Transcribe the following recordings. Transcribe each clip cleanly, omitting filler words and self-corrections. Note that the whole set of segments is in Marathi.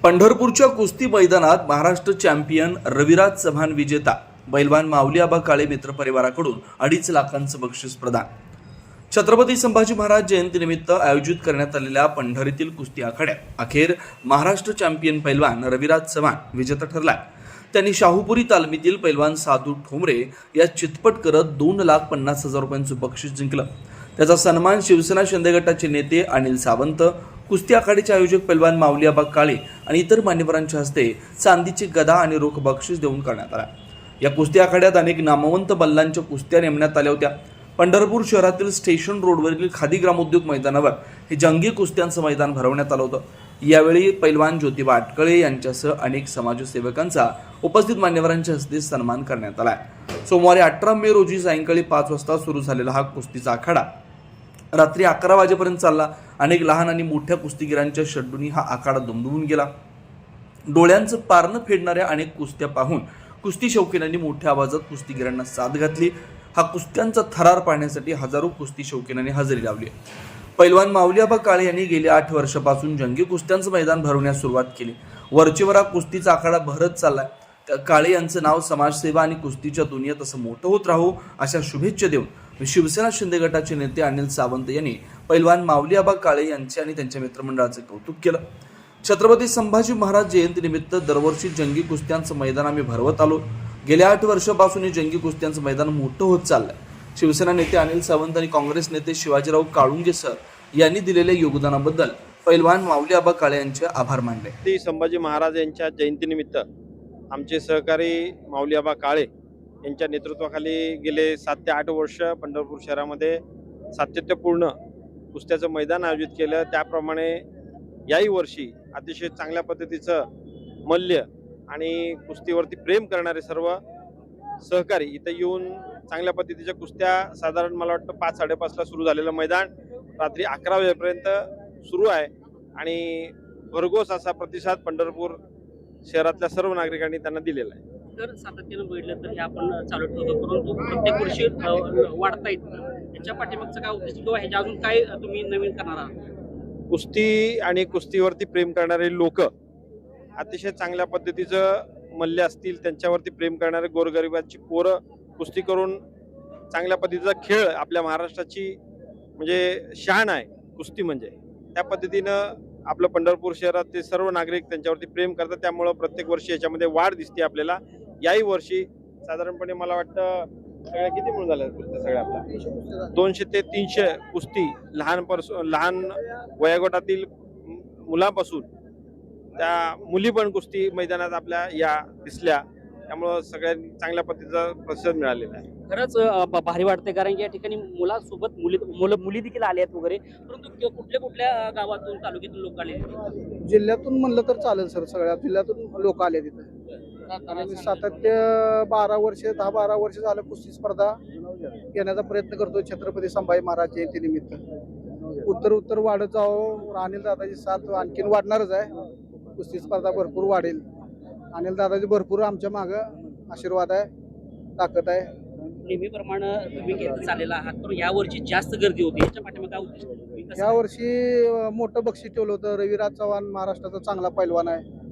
पंढरपूरच्या कुस्ती मैदानात महाराष्ट्र चॅम्पियन रविराज चव्हाण विजेता पैलवान माऊली आबा काळे मित्र परिवाराकडून 2.5 लाखांचं बक्षीस प्रदान। छत्रपती संभाजी महाराज जयंतीनिमित्त आयोजित करण्यात आलेल्या पंढरीतील कुस्ती आखाड्यात अखेर महाराष्ट्र चॅम्पियन पैलवान रविराज चव्हाण विजेता ठरला। त्यांनी शाहूपुरी तालमीतील पैलवान साधू ठोंबरे या चितपट करत 2,50,000 रुपयांचं बक्षीस जिंकलं। त्याचा सन्मान शिवसेना शिंदे गटाचे नेते अनिल सावंत, कुस्ती आखाडीचे आयोजक पैलवान माऊली आबा काळे आणि इतर मान्यवरांच्या हस्ते चांदीची गदा आणि रोख बक्षीस देऊन करण्यात आला। या कुस्ती आखाड्यात अनेक नामवंत बल्लांच्या कुस्त्या नेमण्यात आल्या होत्या। पंढरपूर शहरातील स्टेशन रोडवरील खादी ग्रामोद्योग मैदानावर हे जंगी कुस्त्यांचं मैदान भरवण्यात आलं होतं। यावेळी पैलवान ज्योतिबा अटकळे यांच्यासह अनेक समाजसेवकांचा उपस्थित मान्यवरांच्या हस्ते सन्मान करण्यात आला। सोमवारी 18 मे रोजी सायंकाळी 5 वाजता सुरू झालेला हा कुस्तीचा आखाडा रात्री 11 वाजेपर्यंत चालला। अनेक लहान आणि मोठ्या कुस्तीगिरांच्या षड्डूंनी हा आखाडा दुमदुमून गेला। डोळ्यांचं पारणं फेडणाऱ्या अनेक कुस्त्या पाहून कुस्ती शौकीनांनी मोठ्या आवाजात कुस्तीगिरांना साथ घातली। हा कुस्त्यांचा थरार पाहण्यासाठी हजारो कुस्ती शौकीनांनी हजेरी लावली। पैलवान माऊली आबा काळे यांनी गेल्या 8 वर्षापासून जंगी कुस्त्यांचं मैदान भरवण्यास सुरुवात केली। वरचेवर हा कुस्तीचा आखाडा भरत चाललाय। काळे यांचं नाव समाजसेवा आणि कुस्तीच्या दुनियेत असं मोठं होत राहू अशा शुभेच्छा देऊन शिवसेना शिंदे गटाचे नेते अनिल सावंत यांनी पैलवान माऊली आबा काळे यांचे आणि त्यांच्या मित्रमंडळाचे कौतुक केलं। छत्रपती संभाजी महाराज जयंतीनिमित्त दरवर्षी जंगी कुस्त्यांचं मैदान आम्ही भरवत आलो। गेल्या 8 वर्षापासून हे जंगी कुस्त्यांचं मैदान मोठं होत चाललंय। शिवसेना नेते अनिल सावंत आणि काँग्रेस नेते शिवाजीराव काळुंगे सर यांनी दिलेल्या योगदानाबद्दल पैलवान माऊली आबा काळे यांचे आभार मानले। छत्रपती संभाजी महाराज यांच्या जयंतीनिमित्त आमचे सहकारी माऊली आबा काळे यांच्या नेतृत्वाखाली गेले 7 ते 8 वर्ष पंढरपूर शहरामध्ये सातत्यपूर्ण कुस्त्याचं मैदान आयोजित केलं। त्याप्रमाणे याही वर्षी अतिशय चांगल्या पद्धतीचं मल्ल आणि कुस्तीवरती प्रेम करणारे सर्व सहकारी इथं येऊन चांगल्या पद्धतीच्या कुस्त्या साधारण मला वाटतं 5-5:30 ला सुरू झालेलं मैदान रात्री 11 वाजेपर्यंत सुरू आहे आणि भरघोस असा प्रतिसाद पंढरपूर शहरातल्या सर्व नागरिकांनी त्यांना दिलेला आहे। तर सातत्यानं बघितलं तर हे आपण चालू ठेवतो, परंतु प्रत्येक वर्षी वाढता येतं। याच्या पाठीमागचं काय उद्देश किंवा ह्याच्या अजून काय तुम्ही नवीन करणार आहात? कुस्ती आणि कुस्तीवरती प्रेम करणारे लोक, अतिशय चांगल्या पद्धतीचं मल्ल असतील त्यांच्यावरती प्रेम करणारे गोरगरिबांची पोरं कुस्ती करून चांगल्या पद्धतीचा खेळ आपल्या महाराष्ट्राची म्हणजे शान आहे कुस्ती म्हणजे। त्या पद्धतीनं आपलं पंढरपूर शहरातले सर्व नागरिक त्यांच्यावरती प्रेम करतात। त्यामुळं प्रत्येक वर्षी याच्यामध्ये वाढ दिसते आपल्याला। याही वर्षी साधारणपणे मला वाटतं सगळ्या किती म्हणून झाल्या कुस्त्या सगळ्या आपल्या 200 ते 300 कुस्ती लहान वयोगटातील मुलांपासून त्या मुली पण कुस्ती मैदानात आपल्या या दिसल्या। त्यामुळं सगळ्यांनी चांगल्या पद्धतीचा प्रतिसाद मिळालेला आहे। खरंच भारी वाटते, कारण की या ठिकाणी मुलासोबत मुली देखील आले आहेत वगैरे, परंतु कुठल्या गावातून तालुक्यातून लोक आले? जिल्ह्यातून म्हणलं तर चालेल सर, सगळ्या जिल्ह्यातून लोक आले तिथं। आणि सातत्य 10-12 वर्ष झालं कुस्ती स्पर्धा घेण्याचा प्रयत्न करतो छत्रपती संभाजी महाराज जयंतीनिमित्त। उत्तर वाढत जावं, अनिल दादाची साथ आणखीन वाढणारच आहे। कुस्ती स्पर्धा भरपूर वाढेल। अनिल दादाची भरपूर आमच्या मागं आशीर्वाद आहे, ताकद आहे। नेहमीप्रमाणे तुम्ही घेत चाललेला आहात, तर यावर्षी जास्त गर्दी होती, याच्या पाठीमागे काय उद्देश? यावर्षी मोठं बक्षीस ठेवलं होतं। रविराज चव्हाण महाराष्ट्राचा चांगला पैलवान आहे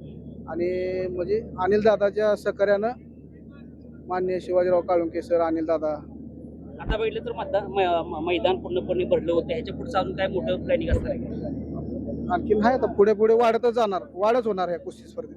आणि म्हणजे अनिल दादाच्या सहकार्यानं माननीय शिवाजीराव काळुंके सर, अनिल दादा। आता बघितलं तर मैदान पूर्णपणे भरलं होतं, ह्याच्या पुढचं अजून काय मोठं प्लॅनिंग असणार आहे? आणखीन आहे, आता पुढे वाढतच होणार आहे कुस्ती स्पर्धेत।